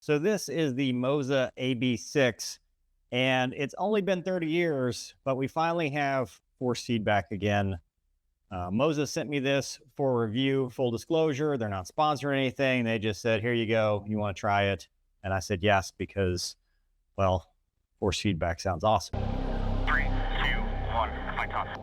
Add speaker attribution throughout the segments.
Speaker 1: So this is the Moza AB6, and it's only been 30 years, but we finally have force feedback again. Moza sent me this for review. Full disclosure, they're not sponsoring anything. They just said, here you go. You want to try it? And I said yes, because, well, force feedback sounds awesome.
Speaker 2: 3, 2, 1, flight toss.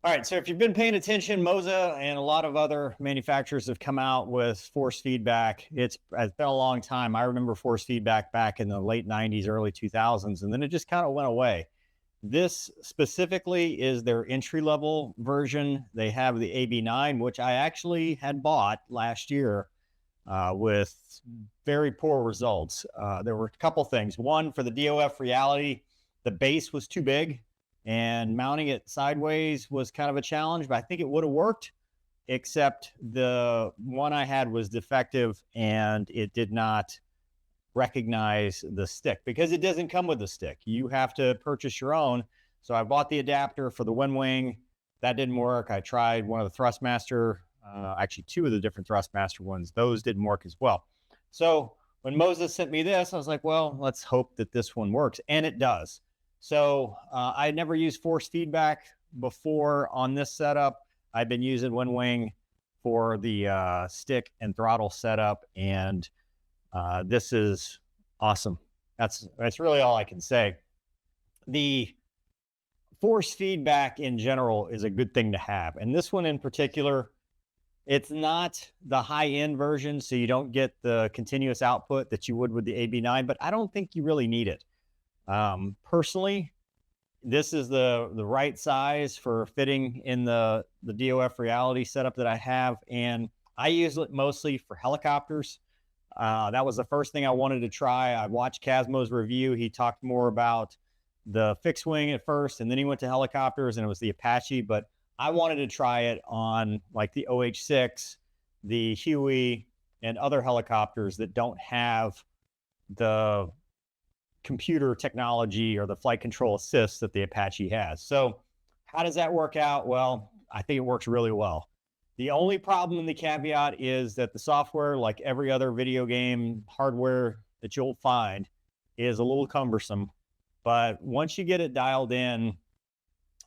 Speaker 1: All right, so if you've been paying attention, Moza and a lot of other manufacturers have come out with force feedback. It's been a long time. I remember force feedback back in the late 90s, early 2000s, and then it just kind of went away. This specifically is their entry-level version. They have the AB9, which I actually had bought last year with very poor results. There were a couple things. One, for the DOF reality, the base was too big, and mounting it sideways was kind of a challenge, but I think it would have worked, except the one I had was defective and it did not recognize the stick because it doesn't come with the stick. You have to purchase your own. So I bought the adapter for the one wing. That didn't work. I tried one of the Thrustmaster, actually two of the different Thrustmaster ones. Those didn't work as well. So when Moza sent me this, I was like, well, let's hope that this one works. And it does. So I had never used force feedback before on this setup. I've been using one wing for the stick and throttle setup, and this is awesome. That's really all I can say. The force feedback in general is a good thing to have, and this one in particular, it's not the high-end version, so you don't get the continuous output that you would with the AB9, but I don't think you really need it. Personally, this is the right size for fitting in the DOF reality setup that I have, and I use it mostly for helicopters. That was the first thing I wanted to try. I watched Casmo's review. He talked more about the fixed wing at first, and then he went to helicopters, and it was the Apache, but I wanted to try it on like the OH6, the Huey, and other helicopters that don't have the computer technology or the flight control assist that the Apache has. So how does that work out? Well, I think it works really well. The only problem in the caveat is that the software, like every other video game hardware that you'll find, is a little cumbersome. But once you get it dialed in,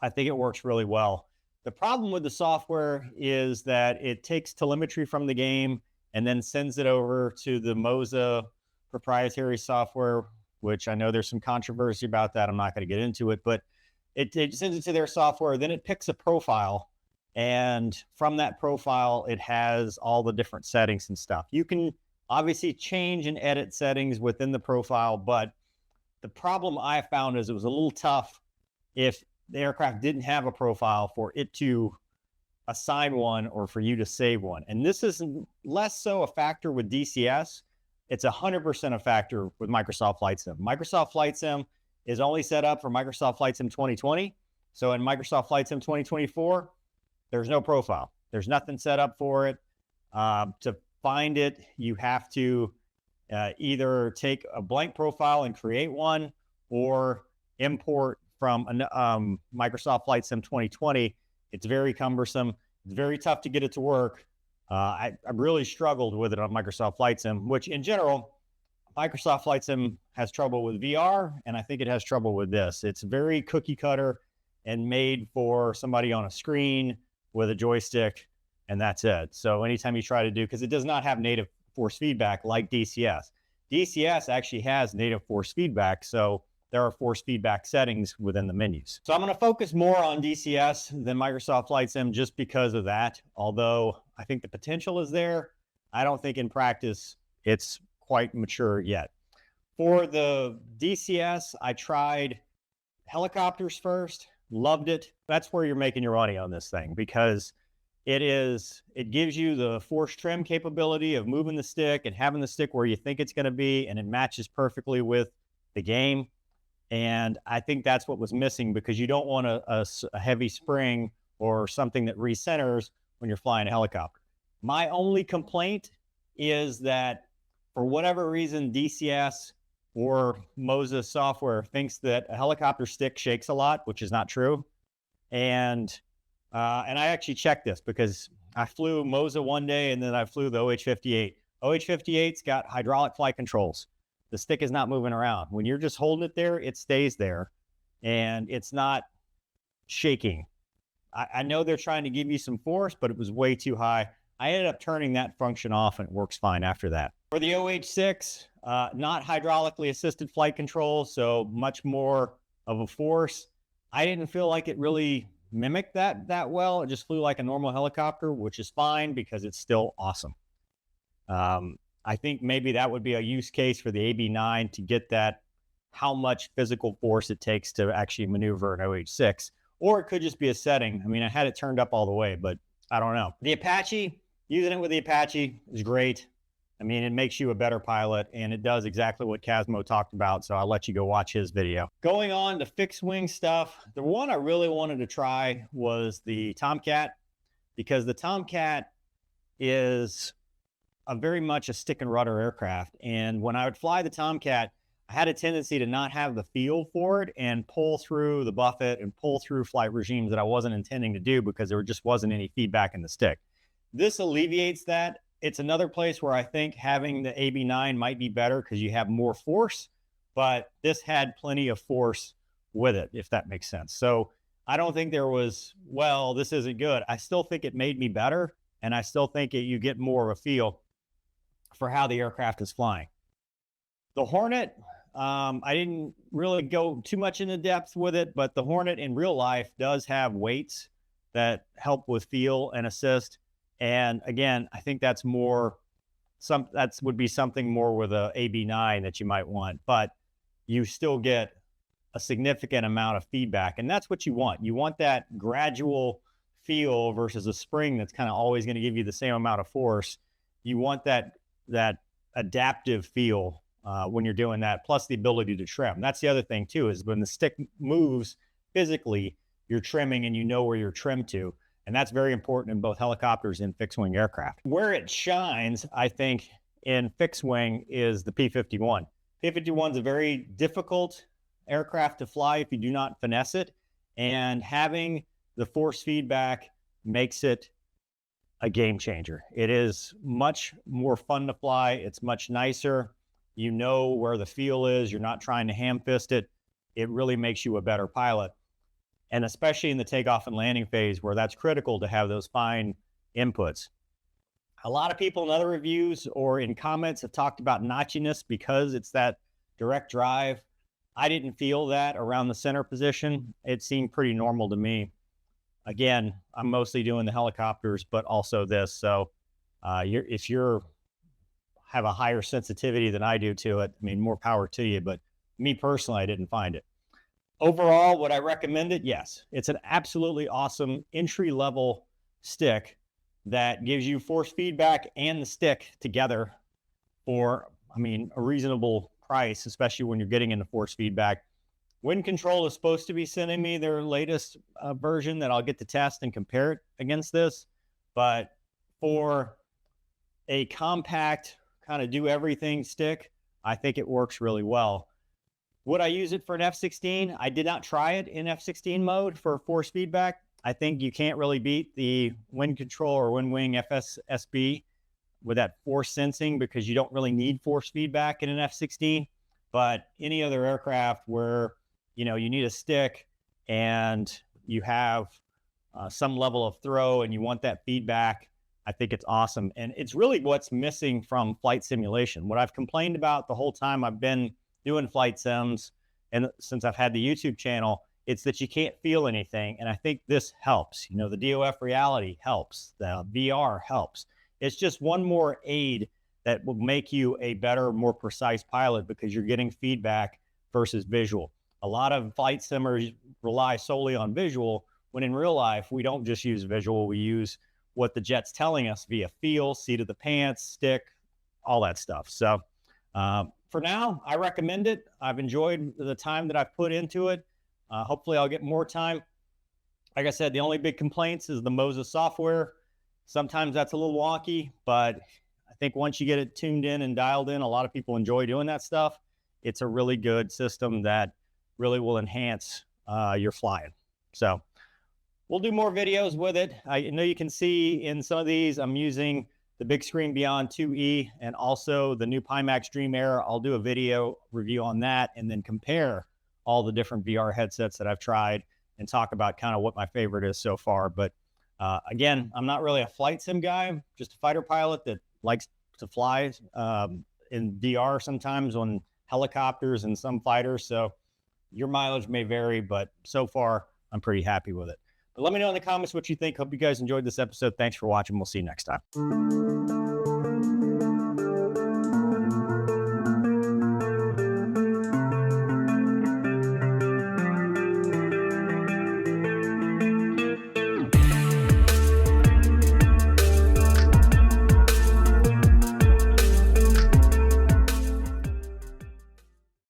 Speaker 1: I think it works really well. The problem with the software is that it takes telemetry from the game and then sends it over to the Moza proprietary software, which I know there's some controversy about that. I'm not going to get into it, but it sends it to their software. Then it picks a profile, and from that profile, it has all the different settings and stuff. You can obviously change and edit settings within the profile, but the problem I found is it was a little tough if the aircraft didn't have a profile for it to assign one or for you to save one. And this is less so a factor with DCS. It's 100% a factor with Microsoft Flight Sim. Microsoft Flight Sim is only set up for Microsoft Flight Sim 2020. So in Microsoft Flight Sim 2024, there's no profile. There's nothing set up for it. To find it, you have to either take a blank profile and create one, or import from Microsoft Flight Sim 2020. It's very cumbersome. It's very tough to get it to work. I really struggled with it on Microsoft Flight Sim, which in general, Microsoft Flight Sim has trouble with VR, and I think it has trouble with this. It's very cookie cutter and made for somebody on a screen with a joystick, and that's it. So anytime you try to do, because it does not have native force feedback like DCS. DCS actually has native force feedback, so there are force feedback settings within the menus. So I'm going to focus more on DCS than Microsoft Flight Sim just because of that. Although I think the potential is there, I don't think in practice it's quite mature yet. For the DCS, I tried helicopters first, loved it. That's where you're making your money on this thing, because it gives you the force trim capability of moving the stick and having the stick where you think it's going to be, and it matches perfectly with the game. And I think that's what was missing, because you don't want a heavy spring or something that recenters when you're flying a helicopter. My only complaint is that for whatever reason, DCS or Moza software thinks that a helicopter stick shakes a lot, which is not true. And And I actually checked this because I flew Moza one day and then I flew the OH-58. OH-58's got hydraulic flight controls. The stick is not moving around. When you're just holding it there, it stays there and it's not shaking. I know they're trying to give you some force, but it was way too high. I ended up turning that function off and it works fine after that. For the OH-6, not hydraulically assisted flight control, so much more of a force. I didn't feel like it really mimicked that well. It just flew like a normal helicopter, which is fine because it's still awesome. I think maybe that would be a use case for the AB9 to get that, how much physical force it takes to actually maneuver an OH-6, or it could just be a setting. I mean, I had it turned up all the way, but I don't know. The Apache, using it with the Apache is great. I mean, it makes you a better pilot and it does exactly what Casmo talked about. So I'll let you go watch his video. Going on to fixed wing stuff, the one I really wanted to try was the Tomcat, because the Tomcat is very much a stick and rudder aircraft. And when I would fly the Tomcat, I had a tendency to not have the feel for it and pull through the buffet and pull through flight regimes that I wasn't intending to do because there just wasn't any feedback in the stick. This alleviates that. It's another place where I think having the AB9 might be better because you have more force, but this had plenty of force with it, if that makes sense. So I don't think there was, well, this isn't good. I still think it made me better, and I still think you get more of a feel for how the aircraft is flying. The Hornet, I didn't really go too much into depth with it, but the Hornet in real life does have weights that help with feel and assist. And again, I think that's more that would be something more with a AB9 that you might want, but you still get a significant amount of feedback. And that's what you want. You want that gradual feel versus a spring that's kind of always going to give you the same amount of force. You want that adaptive feel when you're doing that, plus the ability to trim. That's the other thing too, is when the stick moves physically, you're trimming and you know where you're trimmed to. And that's very important in both helicopters and fixed wing aircraft. Where it shines, I think, in fixed wing is the P-51. P-51 is a very difficult aircraft to fly if you do not finesse it. And having the force feedback makes it a game changer. It is much more fun to fly. It's much nicer. You know where the feel is. You're not trying to ham fist it. It really makes you a better pilot. And especially in the takeoff and landing phase where that's critical to have those fine inputs. A lot of people in other reviews or in comments have talked about notchiness because it's that direct drive. I didn't feel that around the center position. It seemed pretty normal to me. Again, I'm mostly doing the helicopters, but also this. So if you're have a higher sensitivity than I do to it, I mean, more power to you. But me personally, I didn't find it. Overall, would I recommend it? Yes. It's an absolutely awesome entry-level stick that gives you force feedback and the stick together for, I mean, a reasonable price, especially when you're getting into force feedback. Wind Control is supposed to be sending me their latest version that I'll get to test and compare it against this. But for a compact, kind of do everything stick, I think it works really well. Would I use it for an F-16? I did not try it in F-16 mode for force feedback. I think you can't really beat the Wind Control or Wind Wing FSSB with that force sensing because you don't really need force feedback in an F-16. But any other aircraft where, you know, you need a stick and you have some level of throw and you want that feedback, I think it's awesome. And it's really what's missing from flight simulation. What I've complained about the whole time I've been doing flight sims and since I've had the YouTube channel, it's that you can't feel anything. And I think this helps. You know, the DOF reality helps. The VR helps. It's just one more aid that will make you a better, more precise pilot because you're getting feedback versus visual. A lot of flight simmers rely solely on visual, when in real life, we don't just use visual. We use what the jet's telling us via feel, seat of the pants, stick, all that stuff. So for now, I recommend it. I've enjoyed the time that I've put into it. Hopefully I'll get more time. Like I said, the only big complaints is the Moza software. Sometimes that's a little wonky, but I think once you get it tuned in and dialed in, a lot of people enjoy doing that stuff. It's a really good system that really will enhance your flying. So we'll do more videos with it. I know you can see in some of these, I'm using the Big Screen Beyond 2E and also the new Pimax Dream Air. I'll do a video review on that and then compare all the different VR headsets that I've tried and talk about kind of what my favorite is so far. But again, I'm not really a flight sim guy, I'm just a fighter pilot that likes to fly in VR sometimes on helicopters and some fighters. So your mileage may vary, but so far I'm pretty happy with it. But let me know in the comments what you think. Hope you guys enjoyed this episode. Thanks for watching. We'll see you next time.